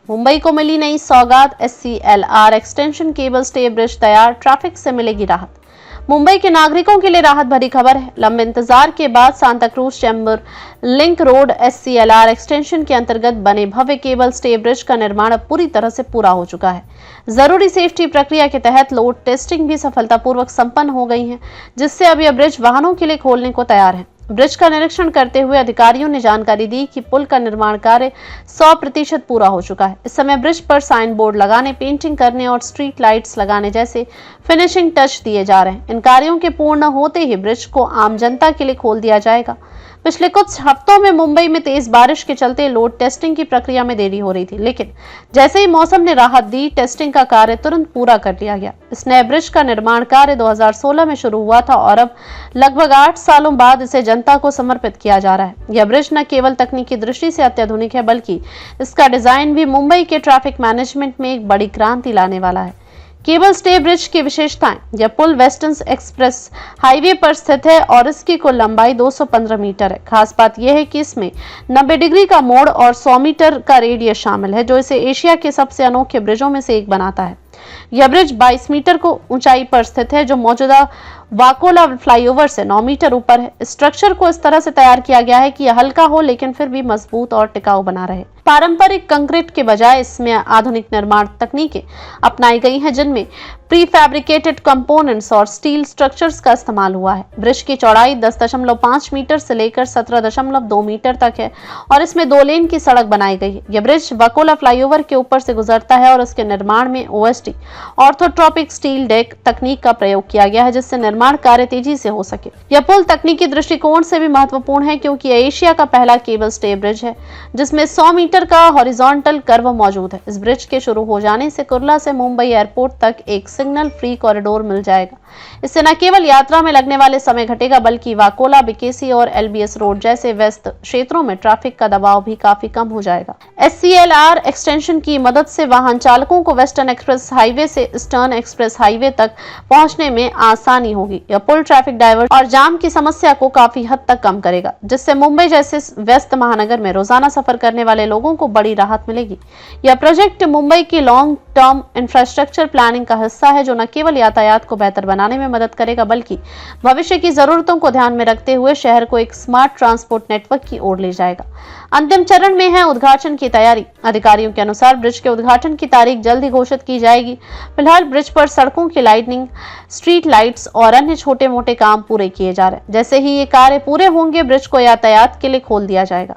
मुंबई को मिली नई सौगात। SCLR extension cable stay bridge तैयार, ट्रैफिक से मिलेगी राहत। मुंबई के नागरिकों के लिए राहत भरी खबर है। लंबे इंतजार के बाद Santa cruise chamber link road SCLR extension के अंतर्गत बने भव्य केबल स्टे ब्रिज का निर्माण अब पूरी तरह से पूरा हो चुका है। जरूरी सेफ्टी प्रक्रिया के तहत लोड टेस्टिंग भी सफलतापूर्वक संपन्न हो गई है, जिससे अब यह ब्रिज वाहनों के लिए खोलने को तैयार है। ब्रिज का निरीक्षण करते हुए अधिकारियों ने जानकारी दी कि पुल का निर्माण कार्य 100% पूरा हो चुका है। इस समय ब्रिज पर साइन बोर्ड लगाने, पेंटिंग करने और स्ट्रीट लाइट्स लगाने जैसे फिनिशिंग टच दिए जा रहे हैं। इन कार्यों के पूर्ण होते ही ब्रिज को आम जनता के लिए खोल दिया जाएगा। पिछले कुछ हफ्तों में मुंबई में तेज बारिश के चलते लोड टेस्टिंग की प्रक्रिया में देरी हो रही थी, लेकिन जैसे ही मौसम ने राहत दी, टेस्टिंग का कार्य तुरंत पूरा कर लिया गया। इस नए ब्रिज का निर्माण कार्य 2016 में शुरू हुआ था और अब लगभग 8 सालों बाद इसे जनता को समर्पित किया जा रहा है। यह ब्रिज न केवल तकनीकी दृष्टि से अत्याधुनिक है, बल्कि इसका डिजाइन भी मुंबई के ट्रैफिक मैनेजमेंट में एक बड़ी क्रांति लाने वाला है। केबल स्टे ब्रिज की विशेषताएं। यह पुल वेस्टर्न एक्सप्रेस हाईवे पर स्थित है और इसकी कुल लंबाई 215 मीटर है। खास बात यह है कि इसमें 90 डिग्री का मोड़ और 100 मीटर का रेडियस शामिल है, जो इसे एशिया के सबसे अनोखे ब्रिजों में से एक बनाता है। यह ब्रिज 22 मीटर को ऊंचाई पर स्थित है, जो मौजूदा वाकोला फ्लाईओवर से 9 मीटर ऊपर है। स्ट्रक्चर को इस तरह से तैयार किया गया है कि यह हल्का हो, लेकिन फिर भी मजबूत और टिकाऊ बना रहे। पारंपरिक कंक्रीट के बजाय इसमें आधुनिक निर्माण तकनीकें अपनाई गई हैं, जिनमें प्री फैब्रिकेटेड कंपोनेंट्स और स्टील स्ट्रक्चर्स का इस्तेमाल हुआ है। ब्रिज की चौड़ाई 10.5 मीटर से लेकर 17.2 मीटर तक है और इसमें 2 लेन की सड़क बनाई गई है। यह ब्रिज वाकोला फ्लाईओवर के ऊपर से गुजरता है और इसके निर्माण में OSD ऑर्थोट्रोपिक स्टील डेक तकनीक का प्रयोग किया गया है, जिससे निर्माण कार्य तेजी से हो सके। यह पुल तकनीकी दृष्टिकोण से भी महत्वपूर्ण है, क्योंकि यह एशिया का पहला केबल स्टे ब्रिज है जिसमें 100 मीटर का हॉरिजॉन्टल कर्व मौजूद है। इस ब्रिज के शुरू हो जाने से कुर्ला से मुंबई एयरपोर्ट तक एक सिग्नल फ्री कॉरिडोर मिल जाएगा। इससे न केवल यात्रा में लगने वाले समय घटेगा, बल्कि वाकोला, BKC और LBS रोड जैसे व्यस्त क्षेत्रों में ट्रैफिक का दबाव भी काफी कम हो जाएगा। SCLR एक्सटेंशन की मदद से वाहन चालकों को वेस्टर्न एक्सप्रेस हाईवे से ईस्टर्न एक्सप्रेस हाईवे तक पहुंचने में आसानी होगी। यह पुल ट्रैफिक डाइवर्जन और जाम की समस्या को काफी हद तक कम करेगा, जिससे मुंबई जैसे व्यस्त महानगर में रोजाना सफर करने वाले लोगों को बड़ी राहत मिलेगी। यह प्रोजेक्ट मुंबई की लॉन्ग टर्म इंफ्रास्ट्रक्चर प्लानिंग का हिस्सा है, जो न केवल यातायात को बेहतर बनाने में मदद करेगा, बल्कि भविष्य की जरूरतों को ध्यान में रखते हुए शहर को एक स्मार्ट ट्रांसपोर्ट नेटवर्क की ओर ले जाएगा। अंतिम चरण में है उद्घाटन की तैयारी। अधिकारियों के अनुसार ब्रिज के उद्घाटन की तारीख जल्द ही घोषित की जाएगी। फिलहाल ब्रिज पर सड़कों की लाइटनिंग, स्ट्रीट लाइट्स और अन्य छोटे मोटे काम पूरे किए जा रहे हैं। जैसे ही ये कार्य पूरे होंगे, ब्रिज को यातायात के लिए खोल दिया जाएगा।